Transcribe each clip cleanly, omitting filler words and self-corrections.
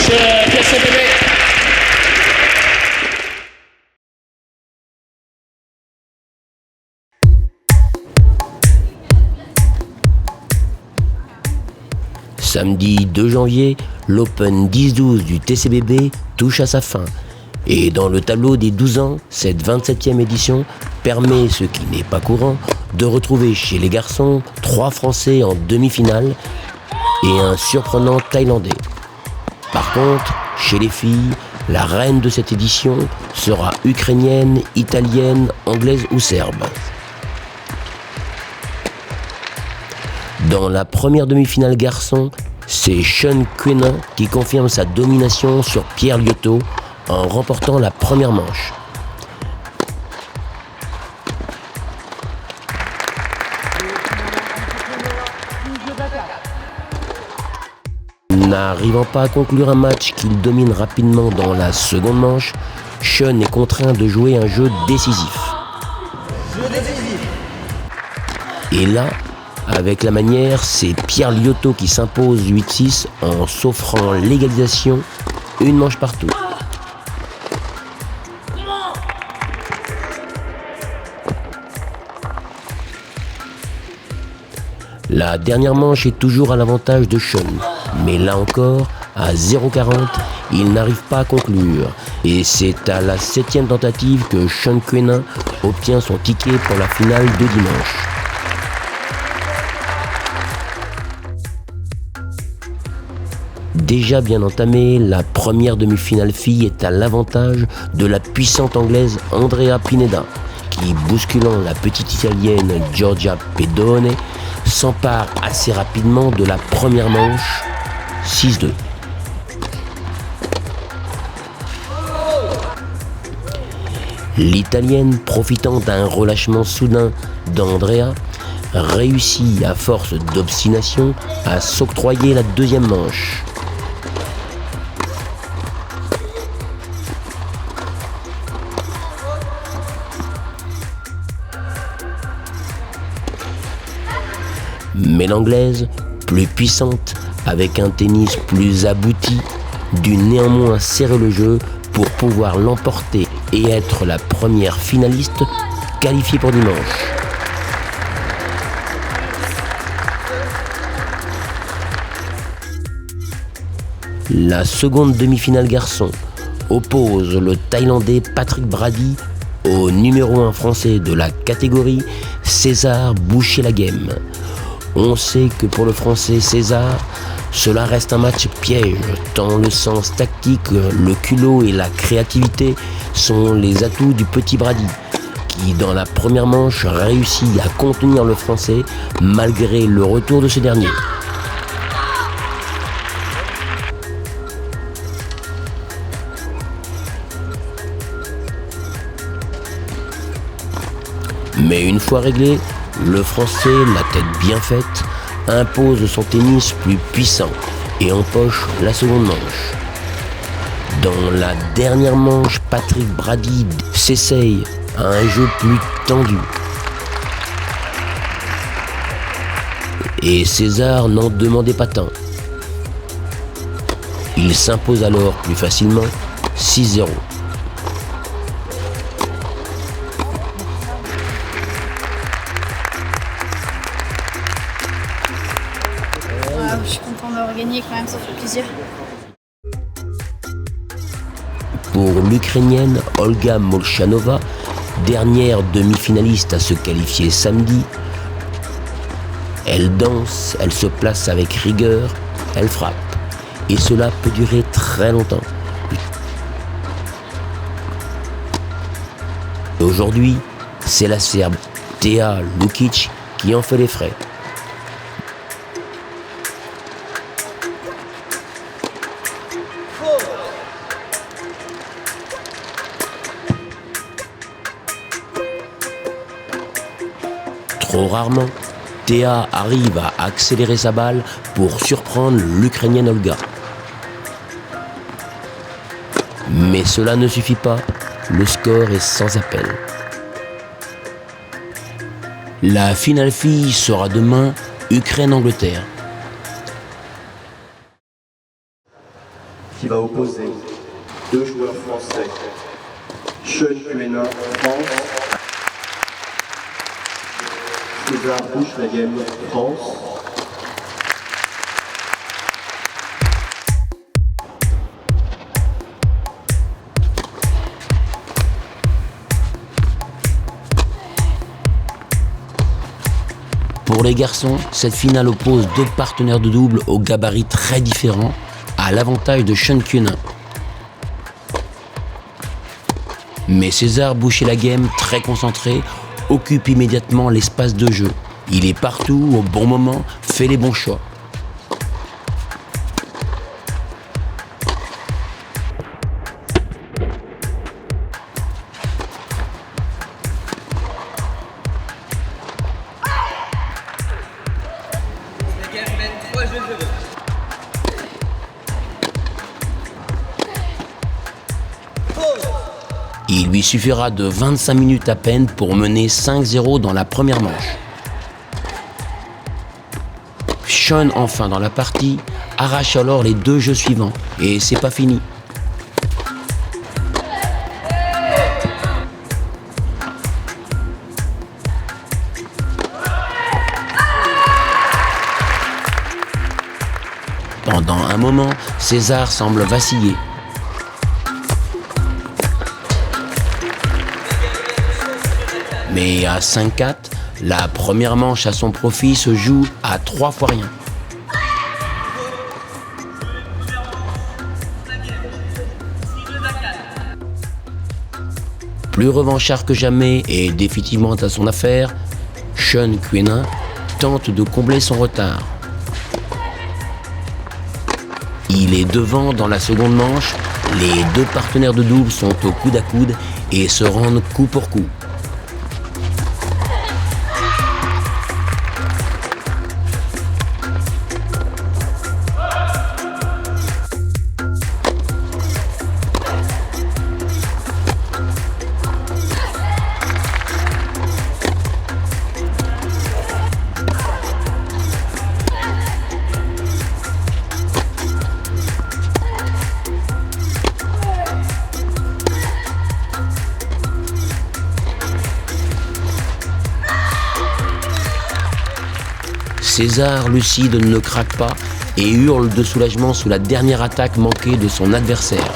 match TCBB. Samedi 2 janvier, l'Open 10-12 du TCBB touche à sa fin. Et dans le tableau des 12 ans, cette 27e édition permet, ce qui n'est pas courant, de retrouver chez les garçons 3 Français en demi-finale et un surprenant Thaïlandais. Par contre, chez les filles, la reine de cette édition sera ukrainienne, italienne, anglaise ou serbe. Dans la première demi-finale garçon, c'est Sean Quenin qui confirme sa domination sur Pierre Liotto en remportant la première manche. N'arrivant pas à conclure un match qu'il domine rapidement dans la seconde manche, Sean est contraint de jouer un jeu décisif. Et là, avec la manière, c'est Pierre Liotto qui s'impose 8-6 en s'offrant l'égalisation, une manche partout. La dernière manche est toujours à l'avantage de Sean, mais là encore, à 0,40, il n'arrive pas à conclure. Et c'est à la 7e tentative que Sean Quenin obtient son ticket pour la finale de dimanche. Déjà bien entamée, la première demi-finale fille est à l'avantage de la puissante anglaise Andrea Pineda, qui, bousculant la petite italienne Giorgia Pedone, s'empare assez rapidement de la première manche, 6-2. L'italienne, profitant d'un relâchement soudain d'Andrea, réussit à force d'obstination à s'octroyer la deuxième manche. Mais l'anglaise, plus puissante, avec un tennis plus abouti, dut néanmoins serrer le jeu pour pouvoir l'emporter et être la première finaliste qualifiée pour dimanche. La seconde demi-finale garçon oppose le Thaïlandais Patrick Brady au numéro 1 français de la catégorie, César Boucher-Laghem. On sait que pour le français César, cela reste un match piège, tant le sens tactique, le culot et la créativité sont les atouts du petit Brady, qui dans la première manche réussit à contenir le français malgré le retour de ce dernier. Mais une fois réglé, le Français, la tête bien faite, impose son tennis plus puissant et empoche la seconde manche. Dans la dernière manche, Patrick Brady s'essaye à un jeu plus tendu. Et César n'en demandait pas tant. Il s'impose alors plus facilement, 6-0. Je suis content d'avoir gagné quand même, ça fait plaisir. Pour l'Ukrainienne Olga Molchanova, dernière demi-finaliste à se qualifier samedi, elle danse, elle se place avec rigueur, elle frappe. Et cela peut durer très longtemps. Aujourd'hui, c'est la Serbe Thea Lukic qui en fait les frais. Trop rarement, Thea arrive à accélérer sa balle pour surprendre l'Ukrainienne Olga. Mais cela ne suffit pas, le score est sans appel. La finale fille sera demain Ukraine-Angleterre. qui va opposer deux joueurs français. Sean Quenin, France. César Bouchelaghem, France. Pour les garçons, cette finale oppose deux partenaires de double aux gabarits très différents, à l'avantage de Sean Quenin. Mais César Bouchelaghem, très concentré, occupe immédiatement l'espace de jeu. Il est partout, au bon moment, fait les bons choix. Il lui suffira de 25 minutes à peine pour mener 5-0 dans la première manche. Sean, enfin dans la partie, arrache alors les deux jeux suivants. Et c'est pas fini. Pendant un moment, César semble vaciller. Mais à 5-4, la première manche à son profit se joue à 3 fois rien. Plus revanchard que jamais et définitivement à son affaire, Sean Quenin tente de combler son retard. Il est devant dans la seconde manche, les deux partenaires de double sont au coude à coude et se rendent coup pour coup. César, lucide, ne craque pas et hurle de soulagement sous la dernière attaque manquée de son adversaire.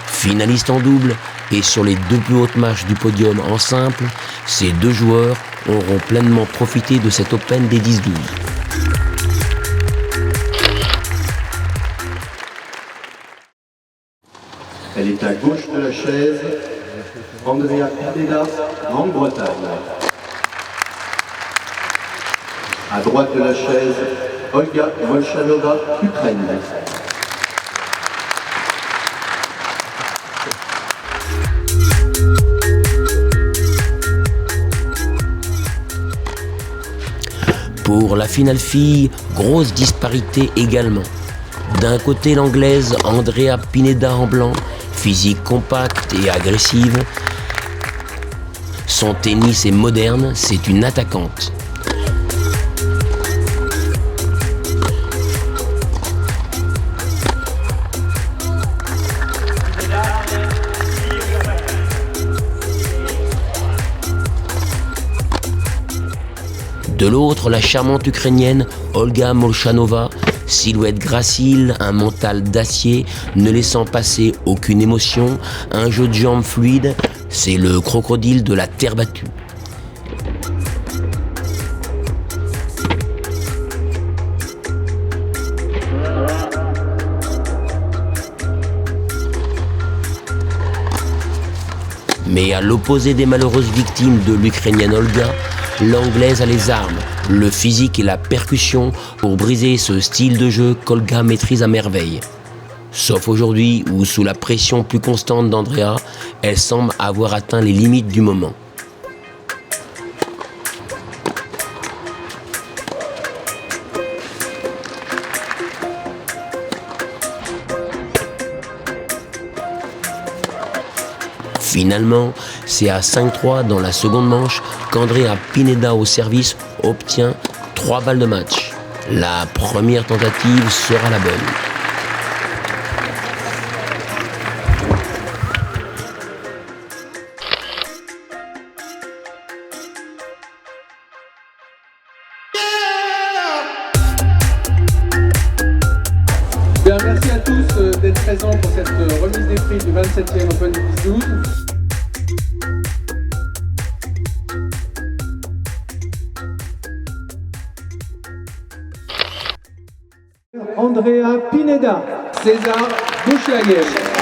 Finaliste en double et sur les deux plus hautes marches du podium en simple, ces deux joueurs auront pleinement profité de cet Open des 10-12. Elle est à gauche de la chaise. Andrea Pineda, Grande-Bretagne. À droite de la chaise, Olga Molchanova, Ukraine. Pour la finale fille, grosse disparité également. D'un côté l'anglaise Andrea Pineda en blanc, physique compacte et agressive. Son tennis est moderne, c'est une attaquante. De l'autre, la charmante ukrainienne Olga Molchanova, silhouette gracile, un mental d'acier, ne laissant passer aucune émotion, un jeu de jambes fluide, c'est le crocodile de la terre battue. Mais à l'opposé des malheureuses victimes de l'Ukrainienne Olga, l'Anglaise a les armes, le physique et la percussion pour briser ce style de jeu qu'Olga maîtrise à merveille. Sauf aujourd'hui où, sous la pression plus constante d'Andrea, elle semble avoir atteint les limites du moment. Finalement, c'est à 5-3 dans la seconde manche qu'Andrea Pineda au service obtient 3 balles de match. La première tentative sera la bonne. Bien, merci à tous d'être présents pour cette remise des prix du 27e Open 2012. Andrea Pineda, César Boucher-Laguerre.